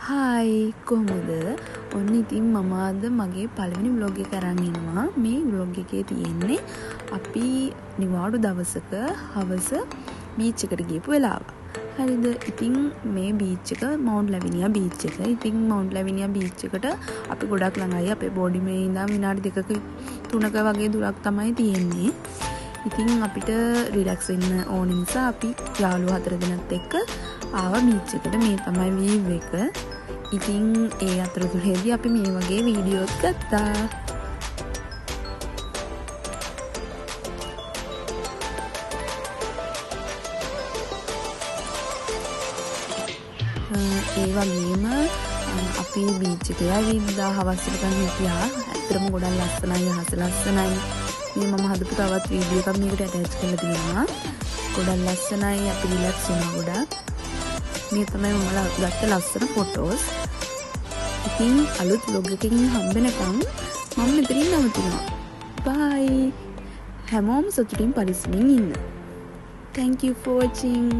Hi කොහොමද? ඔන්න ඉතින් මම අද මගේ පළවෙනි vlog එක අරන් එනවා. මේ vlog එකේ තියෙන්නේ අපි නිවාඩු දවසක හවස බීච් එකට ගියපු වෙලාව. හරිද? ඉතින් මේ බීච් එක මවුන්ට් ලැවිනියා බීච් එක. ඉතින් මවුන්ට් ලැවිනියා බීච් එකට අපි ගොඩක් ළඟයි. අපේ බෝඩිමේ ඉඳන් විනාඩි 2ක 3ක වගේ දුරක් තමයි තියෙන්නේ. ඉතින් අපිට රිලැක්ස් වෙන්න ඕන නිසා අපි යාළුවෝ 4 දෙනෙක් එක්ක ආවා බීච් එකට. මේ තමයි වීව් එක. ඉතින් ඒ අතරතුරේදී අපි මේ වගේ වීඩියෝස් ගත්තා. ඒ වගේම අපි බීච් එකේ ඇවිල්ලා හවස් එකෙන් හිටියා. ඇත්තටම ගොඩක් ලස්සනයි, අහස ලස්සනයි. මේ මම හදපු තවත් වීඩියෝ එකක් මේකට ඇටච් කරලා තියෙනවා. ගොඩක් ලස්සනයි, අපි රිලැක්ස් වුණා ගොඩක්. මේ තමයි මම ගත්ත ලස්සන ෆොටෝස්. ඉතින් අලුත් vlog එකකින් හම්බෙනකම් මම මෙතනින් නවතිනවා. බයි. හැමෝම සතුටින් පරිස්සමින් ඉන්න. Thank you for watching.